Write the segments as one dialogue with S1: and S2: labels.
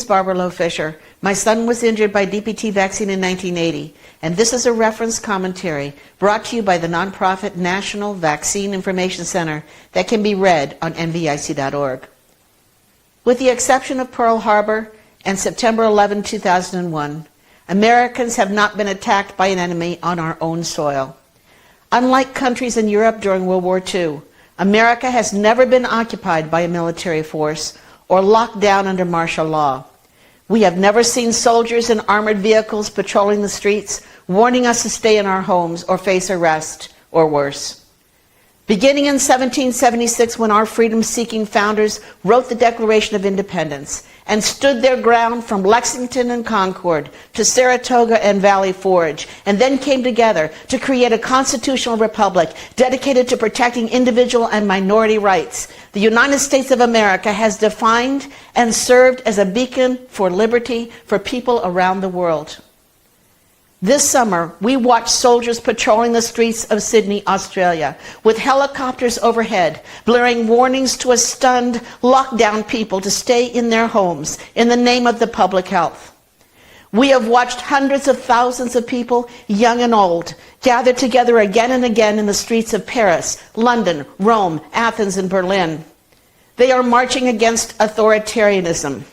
S1: Barbara Lowe Fisher. My son was injured by DPT vaccine in 1980, and this is a reference commentary brought to you by the nonprofit National Vaccine Information Center that can be read on NVIC.org. With the exception of Pearl Harbor and September 11, 2001, Americans have not been attacked by an enemy on our own soil. Unlike countries in Europe during World War II, America has never been occupied by a military force or locked down under martial law. We have never seen soldiers in armored vehicles patrolling the streets, warning us to stay in our homes or face arrest or worse. Beginning in 1776, when our freedom-seeking founders wrote the Declaration of Independence and stood their ground from Lexington and Concord to Saratoga and Valley Forge, and then came together to create a constitutional republic dedicated to protecting individual and minority rights, the United States of America has defined and served as a beacon for liberty for people around the world. This summer, we watched soldiers patrolling the streets of Sydney, Australia, with helicopters overhead, blaring warnings to a stunned, locked-down people to stay in their homes in the name of the public health. We have watched hundreds of thousands of people, young and old, gather together again and again in the streets of Paris, London, Rome, Athens, and Berlin. They are marching against authoritarianism,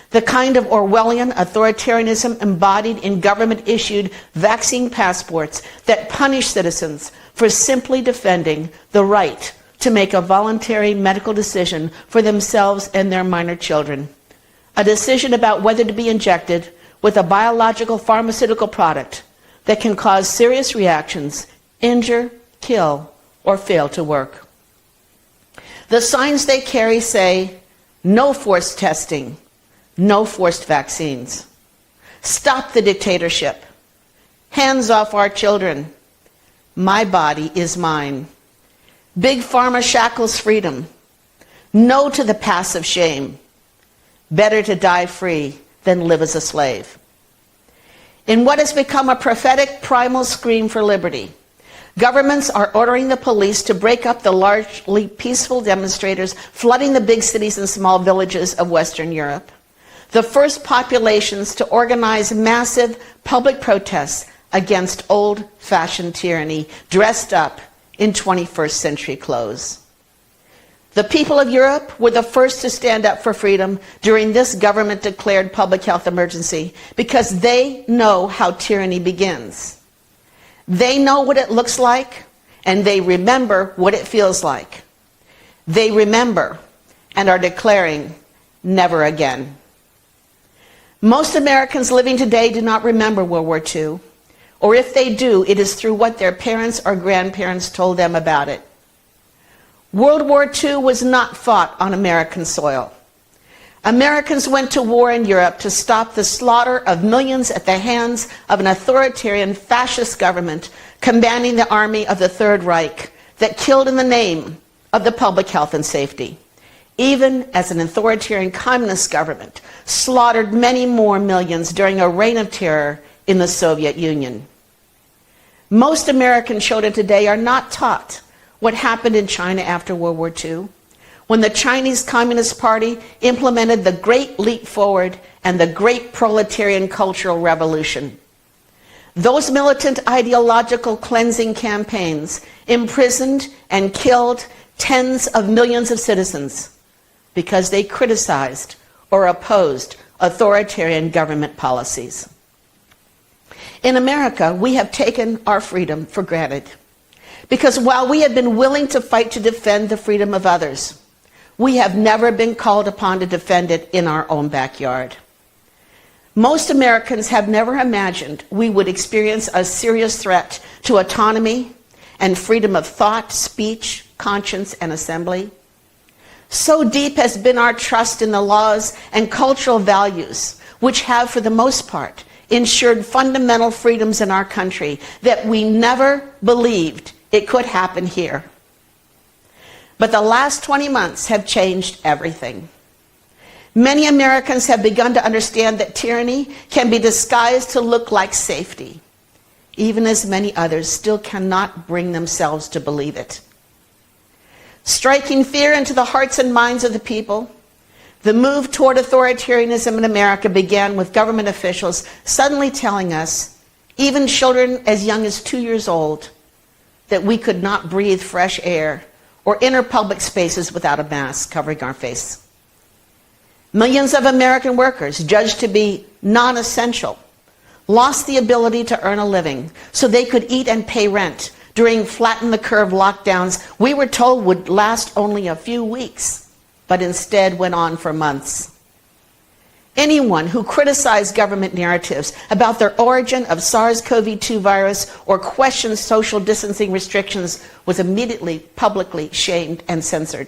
S1: the kind of Orwellian authoritarianism embodied in government-issued vaccine passports that punish citizens for simply defending the right to make a voluntary medical decision for themselves and their minor children, a decision about whether to be injected with a biological pharmaceutical product that can cause serious reactions, injure, kill, or fail to work. The signs they carry say, "No forced testing," "No forced vaccines," "Stop the dictatorship," "Hands off our children," "My body is mine," "Big Pharma shackles freedom," "No to the passive shame," "Better to die free than live as a slave." In what has become a prophetic primal scream for liberty, governments are ordering the police to break up the largely peaceful demonstrators flooding the big cities and small villages of Western Europe, the first populations to organize massive public protests against old-fashioned tyranny dressed up in 21st century clothes. The people of Europe were the first to stand up for freedom during this government-declared public health emergency because they know how tyranny begins. They know what it looks like, and they remember what it feels like. They remember and are declaring never again. Most Americans living today do not remember World War II, or if they do, it is through what their parents or grandparents told them about it. World War II was not fought on American soil. Americans went to war in Europe to stop the slaughter of millions at the hands of an authoritarian fascist government commanding the army of the Third Reich that killed in the name of the public health and safety, even as an authoritarian communist government slaughtered many more millions during a reign of terror in the Soviet Union. Most American children today are not taught what happened in China after World War II, when the Chinese Communist Party implemented the Great Leap Forward and the Great Proletarian Cultural Revolution. Those militant ideological cleansing campaigns imprisoned and killed tens of millions of citizens because they criticized or opposed authoritarian government policies. In America, we have taken our freedom for granted because while we have been willing to fight to defend the freedom of others, we have never been called upon to defend it in our own backyard. Most Americans have never imagined we would experience a serious threat to autonomy and freedom of thought, speech, conscience, and assembly. So deep has been our trust in the laws and cultural values, which have, for the most part, ensured fundamental freedoms in our country, that we never believed it could happen here. But the last 20 months have changed everything. Many Americans have begun to understand that tyranny can be disguised to look like safety, even as many others still cannot bring themselves to believe it. Striking fear into the hearts and minds of the people, The move toward authoritarianism in America began with government officials suddenly telling us, even children as young as 2 years old, that we could not breathe fresh air or enter public spaces without a mask covering our face. Millions of American workers, judged to be non-essential, lost the ability to earn a living so they could eat and pay rent during flatten-the-curve lockdowns we were told would last only a few weeks, but instead went on for months. Anyone who criticized government narratives about the origin of SARS-CoV-2 virus or questioned social distancing restrictions was immediately publicly shamed and censored.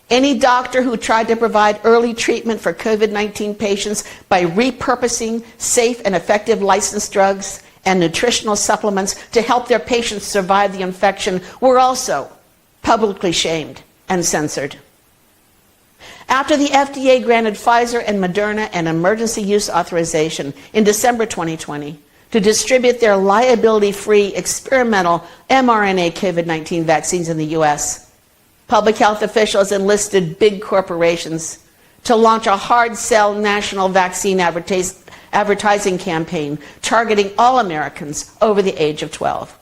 S1: Any doctor who tried to provide early treatment for COVID-19 patients by repurposing safe and effective licensed drugs and nutritional supplements to help their patients survive the infection were also publicly shamed and censored. After the FDA granted Pfizer and Moderna an emergency use authorization in December 2020 to distribute their liability-free experimental mRNA COVID-19 vaccines in the U.S., public health officials enlisted big corporations to launch a hard-sell national vaccine advertising campaign targeting all Americans over the age of 12.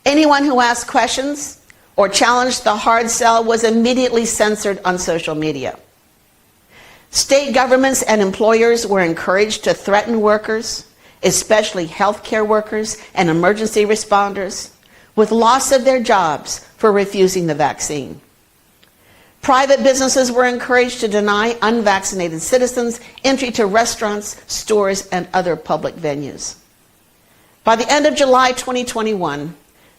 S1: Anyone who asked questions or challenged the hard sell was immediately censored on social media. State governments and employers were encouraged to threaten workers, especially healthcare workers and emergency responders, with loss of their jobs for refusing the vaccine. Private businesses were encouraged to deny unvaccinated citizens entry to restaurants, stores, and other public venues. By the end of July 2021,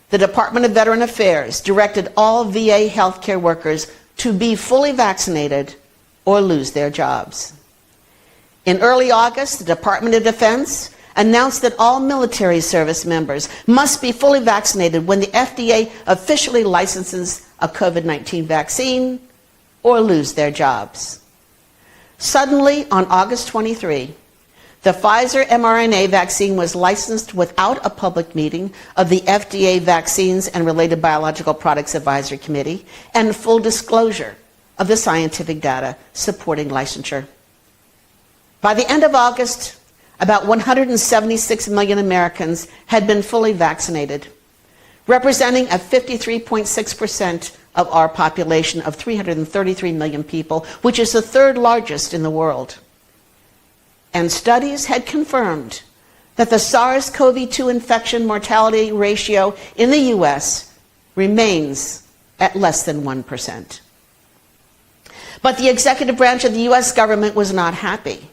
S1: the Department of Veteran Affairs directed all VA healthcare workers to be fully vaccinated or lose their jobs. In early August, the Department of Defense announced that all military service members must be fully vaccinated when the FDA officially licenses a COVID-19 vaccine or lose their jobs. Suddenly, on August 23, the Pfizer mRNA vaccine was licensed without a public meeting of the FDA Vaccines and Related Biological Products Advisory Committee and full disclosure of the scientific data supporting licensure. By the end of August, about 176 million Americans had been fully vaccinated, representing a 53.6% of our population of 333 million people, which is the third largest in the world. And studies had confirmed that the SARS-CoV-2 infection mortality ratio in the U.S. remains at less than 1%. But the executive branch of the U.S. government was not happy.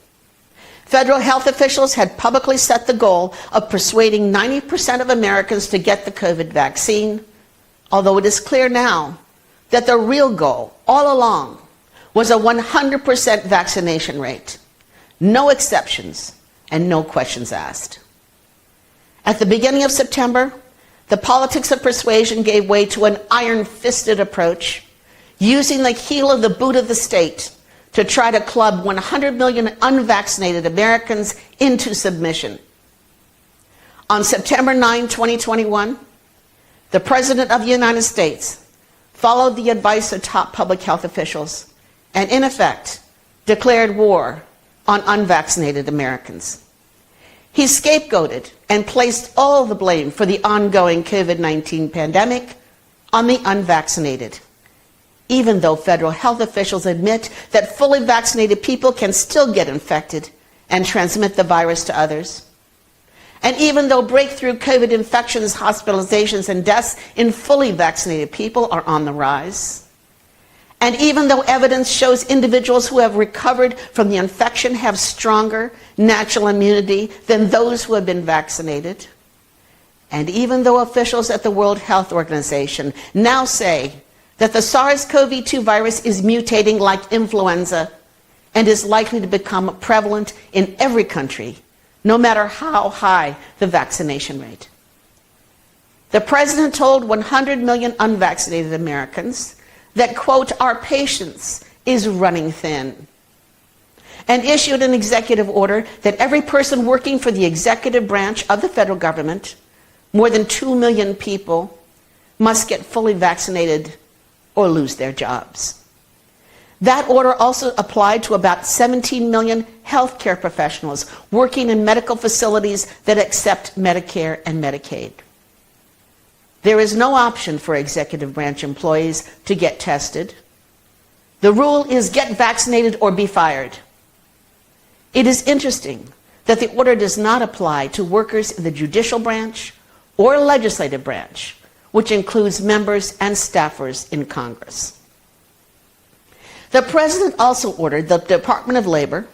S1: Federal health officials had publicly set the goal of persuading 90% of Americans to get the COVID vaccine, although it is clear now that the real goal all along was a 100% vaccination rate. No exceptions and no questions asked. At the beginning of September, the politics of persuasion gave way to an iron-fisted approach, using the heel of the boot of the state to try to club 100 million unvaccinated Americans into submission. On September 9, 2021, the President of the United States followed the advice of top public health officials and, in effect, declared war on unvaccinated Americans. He scapegoated and placed all the blame for the ongoing COVID-19 pandemic on the unvaccinated, even though federal health officials admit that fully vaccinated people can still get infected and transmit the virus to others. And even though breakthrough COVID infections, hospitalizations, and deaths in fully vaccinated people are on the rise. And even though evidence shows individuals who have recovered from the infection have stronger natural immunity than those who have been vaccinated. And even though officials at the World Health Organization now say that the SARS-CoV-2 virus is mutating like influenza and is likely to become prevalent in every country, no matter how high the vaccination rate. The President told 100 million unvaccinated Americans that, quote, our patience is running thin, and issued an executive order that every person working for the executive branch of the federal government, more than 2 million people, must get fully vaccinated or lose their jobs. That order also applied to about 17 million healthcare professionals working in medical facilities that accept Medicare and Medicaid. There is no option for executive branch employees to get tested. The rule is get vaccinated or be fired. It is interesting that the order does not apply to workers in the judicial branch or legislative branch, which includes members and staffers in Congress. The President also ordered the Department of Labor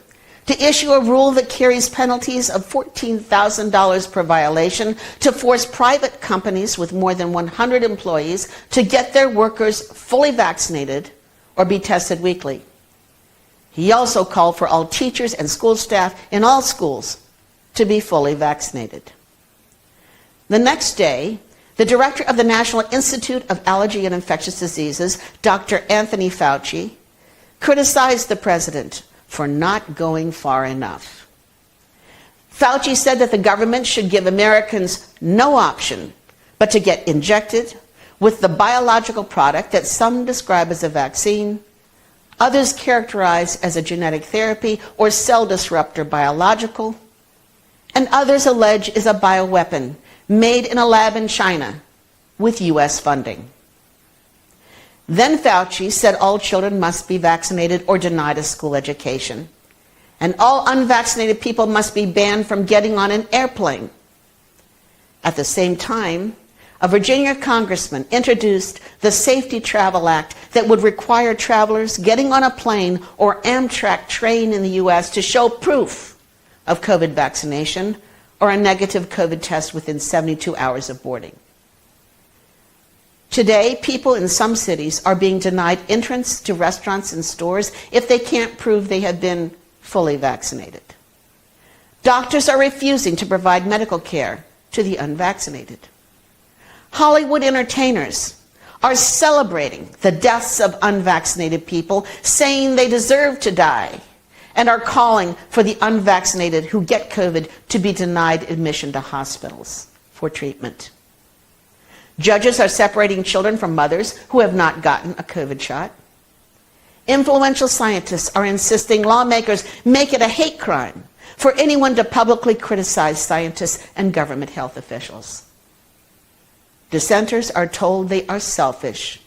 S1: to issue a rule that carries penalties of $14,000 per violation to force private companies with more than 100 employees to get their workers fully vaccinated or be tested weekly. He also called for all teachers and school staff in all schools to be fully vaccinated. The next day, the director of the National Institute of Allergy and Infectious Diseases, Dr. Anthony Fauci, criticized the president for not going far enough. Fauci said that the government should give Americans no option but to get injected with the biological product that some describe as a vaccine, others characterize as a genetic therapy or cell disruptor biological, and others allege is a bioweapon made in a lab in China with U.S. funding. Then Fauci said all children must be vaccinated or denied a school education, and all unvaccinated people must be banned from getting on an airplane. At the same time, a Virginia congressman introduced the Safety Travel Act that would require travelers getting on a plane or Amtrak train in the U.S. to show proof of COVID vaccination or a negative COVID test within 72 hours of boarding. Today, people in some cities are being denied entrance to restaurants and stores if they can't prove they have been fully vaccinated. Doctors are refusing to provide medical care to the unvaccinated. Hollywood entertainers are celebrating the deaths of unvaccinated people, saying they deserve to die, and are calling for the unvaccinated who get COVID to be denied admission to hospitals for treatment. Judges are separating children from mothers who have not gotten a COVID shot. Influential scientists are insisting lawmakers make it a hate crime for anyone to publicly criticize scientists and government health officials. Dissenters are told they are selfish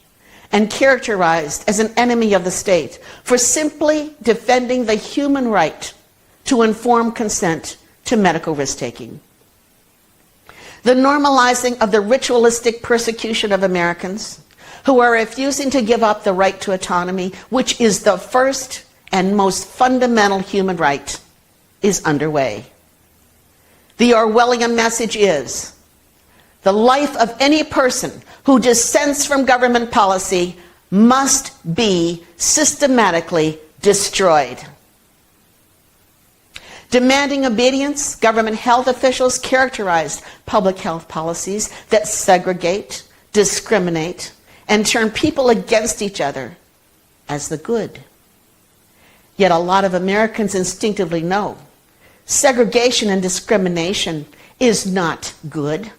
S1: and characterized as an enemy of the state for simply defending the human right to informed consent to medical risk-taking. The normalizing of the ritualistic persecution of Americans who are refusing to give up the right to autonomy, which is the first and most fundamental human right, is underway. The Orwellian message is, the life of any person who dissents from government policy must be systematically destroyed. Demanding obedience, government health officials characterized public health policies that segregate, discriminate, and turn people against each other as the good. Yet a lot of Americans instinctively know segregation and discrimination is not good.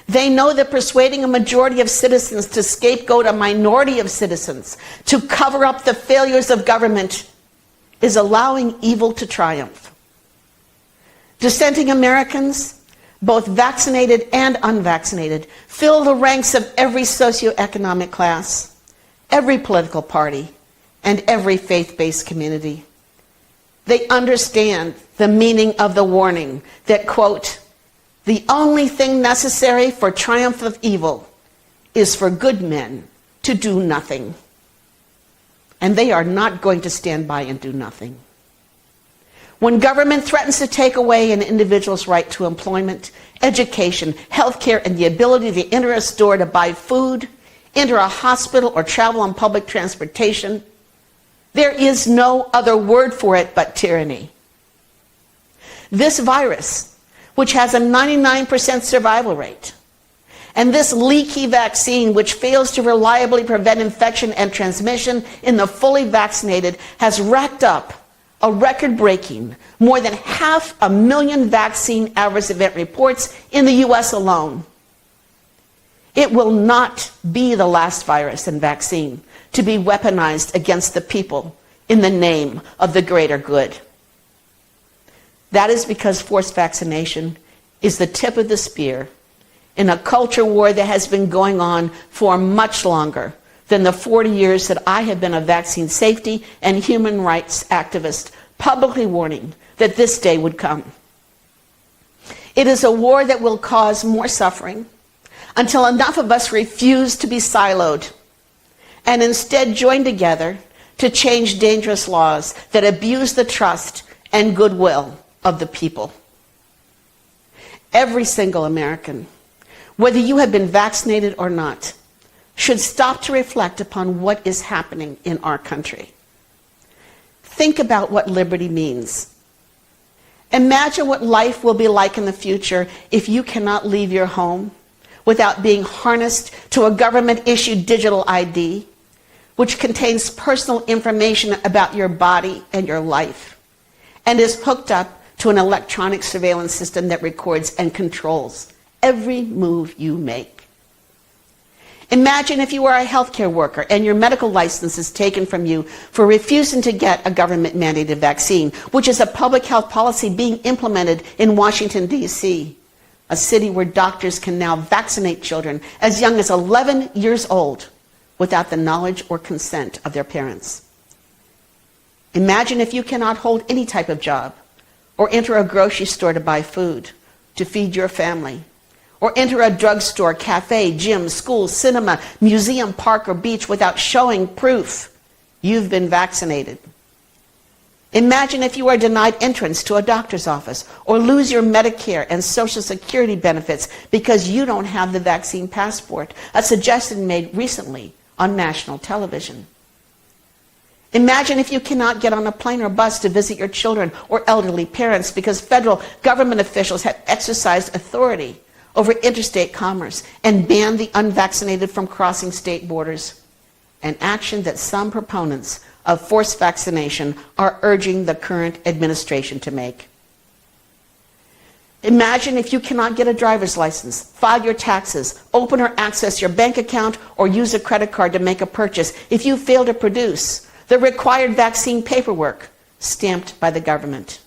S1: They know that persuading a majority of citizens to scapegoat a minority of citizens to cover up the failures of government is allowing evil to triumph. Dissenting Americans, both vaccinated and unvaccinated, fill the ranks of every socioeconomic class, every political party, and every faith-based community. They understand the meaning of the warning that, quote, the only thing necessary for triumph of evil is for good men to do nothing. And they are not going to stand by and do nothing. When government threatens to take away an individual's right to employment, education, health care, and the ability to enter a store to buy food, enter a hospital, or travel on public transportation, there is no other word for it but tyranny. This virus, which has a 99% survival rate, and this leaky vaccine, which fails to reliably prevent infection and transmission in the fully vaccinated, has racked up a record-breaking more than 500,000 vaccine adverse event reports in the U.S. alone. It will not be the last virus and vaccine to be weaponized against the people in the name of the greater good. That is because forced vaccination is the tip of the spear in a culture war that has been going on for much longer than the 40 years that I have been a vaccine safety and human rights activist, publicly warning that this day would come. It is a war that will cause more suffering until enough of us refuse to be siloed and instead join together to change dangerous laws that abuse the trust and goodwill of the people. Every single American, whether you have been vaccinated or not, should stop to reflect upon what is happening in our country. Think about what liberty means. Imagine what life will be like in the future if you cannot leave your home without being harnessed to a government-issued digital ID, which contains personal information about your body and your life, and is hooked up to an electronic surveillance system that records and controls every move you make. Imagine if you are a healthcare worker and your medical license is taken from you for refusing to get a government-mandated vaccine, which is a public health policy being implemented in Washington, D.C., a city where doctors can now vaccinate children as young as 11 years old without the knowledge or consent of their parents. Imagine if you cannot hold any type of job or enter a grocery store to buy food to feed your family, or enter a drugstore, cafe, gym, school, cinema, museum, park, or beach without showing proof you've been vaccinated. Imagine if you are denied entrance to a doctor's office or lose your Medicare and Social Security benefits because you don't have the vaccine passport, a suggestion made recently on national television. Imagine if you cannot get on a plane or bus to visit your children or elderly parents because federal government officials have exercised authority over interstate commerce and banned the unvaccinated from crossing state borders, an action that some proponents of forced vaccination are urging the current administration to make. Imagine if you cannot get a driver's license, file your taxes, open or access your bank account, or use a credit card to make a purchase if you fail to produce the required vaccine paperwork stamped by the government.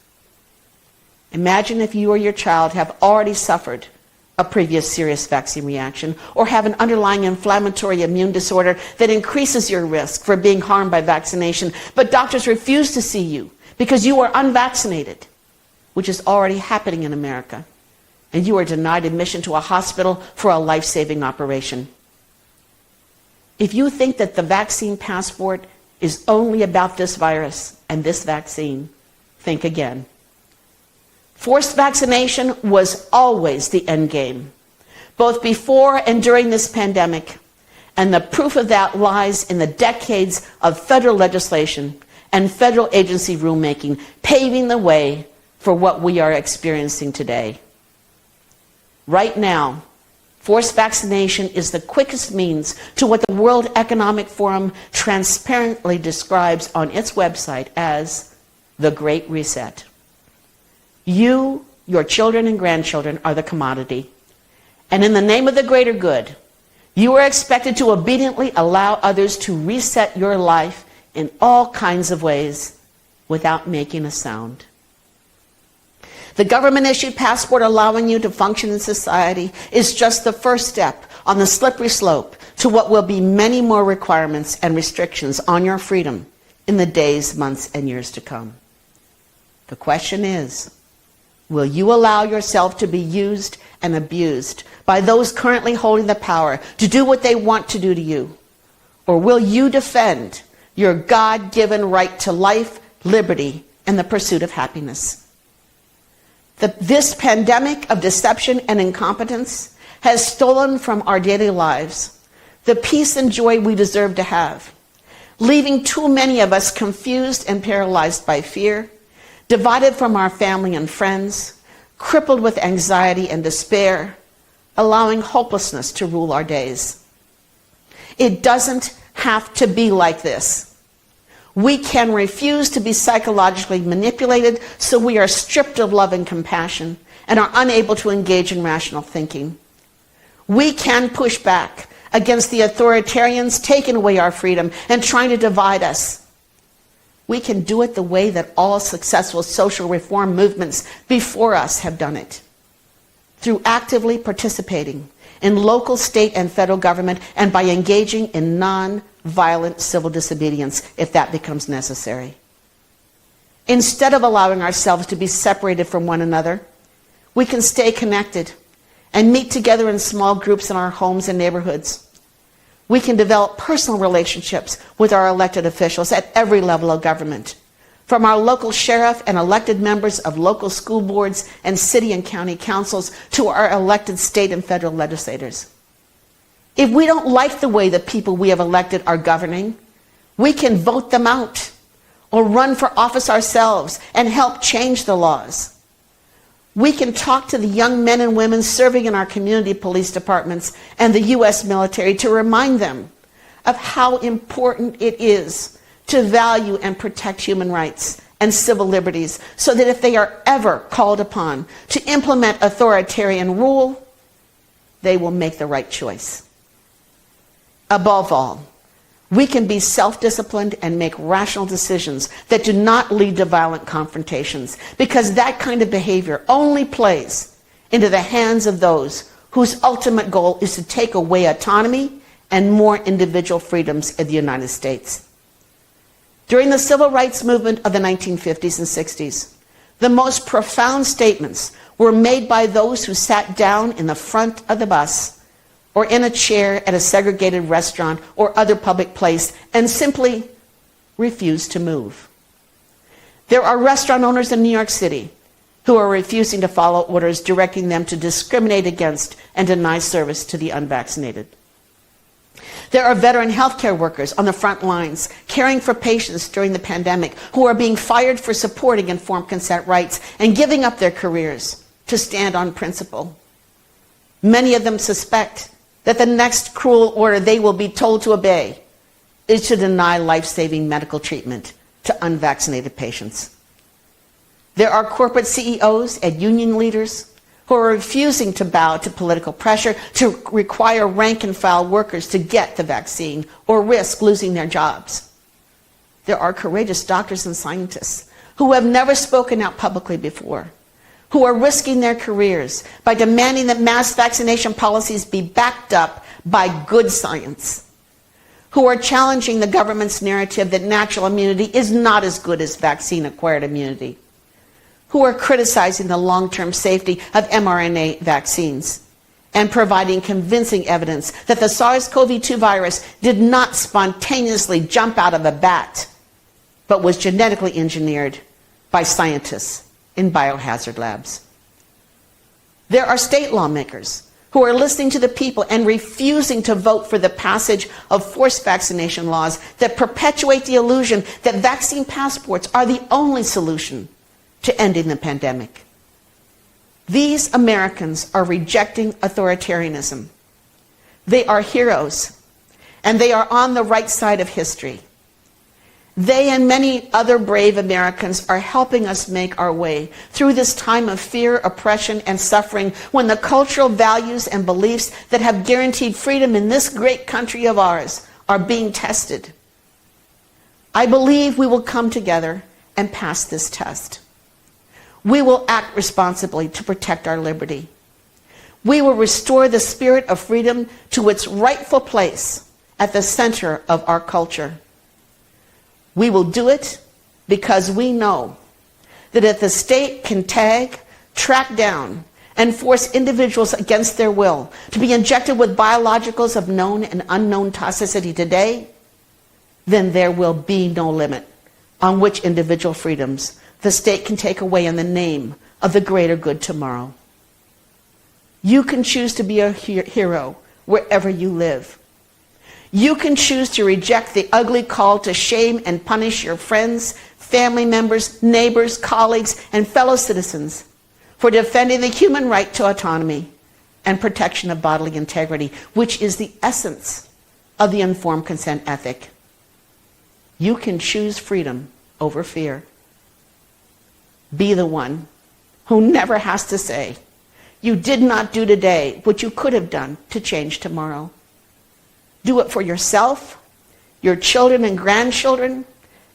S1: Imagine if you or your child have already suffered a previous serious vaccine reaction or have an underlying inflammatory immune disorder that increases your risk for being harmed by vaccination, but doctors refuse to see you because you are unvaccinated, which is already happening in America, and you are denied admission to a hospital for a life-saving operation. If you think that the vaccine passport is only about this virus and this vaccine, think again. Forced vaccination was always the end game, both before and during this pandemic, and the proof of that lies in the decades of federal legislation and federal agency rulemaking paving the way for what we are experiencing today. Right now, forced vaccination is the quickest means to what the World Economic Forum transparently describes on its website as the Great Reset. You, your children and grandchildren are the commodity. And in the name of the greater good, you are expected to obediently allow others to reset your life in all kinds of ways without making a sound. The government-issued passport allowing you to function in society is just the first step on the slippery slope to what will be many more requirements and restrictions on your freedom in the days, months, and years to come. The question is, will you allow yourself to be used and abused by those currently holding the power to do what they want to do to you? Or will you defend your God-given right to life, liberty, and the pursuit of happiness? This pandemic of deception and incompetence has stolen from our daily lives the peace and joy we deserve to have, leaving too many of us confused and paralyzed by fear, divided from our family and friends, crippled with anxiety and despair, allowing hopelessness to rule our days. It doesn't have to be like this. We can refuse to be psychologically manipulated, so we are stripped of love and compassion and are unable to engage in rational thinking. We can push back against the authoritarians taking away our freedom and trying to divide us. We can do it the way that all successful social reform movements before us have done it, through actively participating in local, state, and federal government, and by engaging in non-violent civil disobedience if that becomes necessary. Instead of allowing ourselves to be separated from one another, we can stay connected and meet together in small groups in our homes and neighborhoods. We can develop personal relationships with our elected officials at every level of government, from our local sheriff and elected members of local school boards and city and county councils to our elected state and federal legislators. If we don't like the way the people we have elected are governing, we can vote them out or run for office ourselves and help change the laws. We can talk to the young men and women serving in our community police departments and the U.S. military to remind them of how important it is to value and protect human rights and civil liberties, so that if they are ever called upon to implement authoritarian rule, they will make the right choice. Above all, we can be self-disciplined and make rational decisions that do not lead to violent confrontations, because that kind of behavior only plays into the hands of those whose ultimate goal is to take away autonomy and more individual freedoms in the United States. During the civil rights movement of the 1950s and 60s, the most profound statements were made by those who sat down in the front of the bus or in a chair at a segregated restaurant or other public place and simply refused to move. There are restaurant owners in New York City who are refusing to follow orders directing them to discriminate against and deny service to the unvaccinated. There are veteran healthcare workers on the front lines caring for patients during the pandemic who are being fired for supporting informed consent rights and giving up their careers to stand on principle. Many of them suspect that the next cruel order they will be told to obey is to deny life-saving medical treatment to unvaccinated patients. There are corporate CEOs and union leaders who are refusing to bow to political pressure to require rank-and-file workers to get the vaccine or risk losing their jobs. There are courageous doctors and scientists who have never spoken out publicly before, who are risking their careers by demanding that mass vaccination policies be backed up by good science, who are challenging the government's narrative that natural immunity is not as good as vaccine-acquired immunity, who are criticizing the long-term safety of mRNA vaccines and providing convincing evidence that the SARS-CoV-2 virus did not spontaneously jump out of a bat, but was genetically engineered by scientists in biohazard labs. There are state lawmakers who are listening to the people and refusing to vote for the passage of forced vaccination laws that perpetuate the illusion that vaccine passports are the only solution to ending the pandemic. These Americans are rejecting authoritarianism. They are heroes, and they are on the right side of history. They and many other brave Americans are helping us make our way through this time of fear, oppression, and suffering, when the cultural values and beliefs that have guaranteed freedom in this great country of ours are being tested. I believe we will come together and pass this test. We will act responsibly to protect our liberty. We will restore the spirit of freedom to its rightful place at the center of our culture. We will do it because we know that if the state can tag, track down, and force individuals against their will to be injected with biologicals of known and unknown toxicity today, then there will be no limit on which individual freedoms the state can take away in the name of the greater good tomorrow. You can choose to be a hero wherever you live. You can choose to reject the ugly call to shame and punish your friends, family members, neighbors, colleagues, and fellow citizens for defending the human right to autonomy and protection of bodily integrity, which is the essence of the informed consent ethic. You can choose freedom over fear. Be the one who never has to say, "You did not do today what you could have done to change tomorrow." Do it for yourself, your children and grandchildren,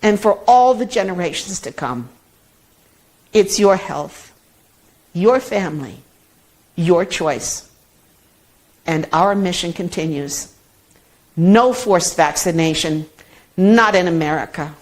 S1: and for all the generations to come. It's your health, your family, your choice. And our mission continues. No forced vaccination, not in America.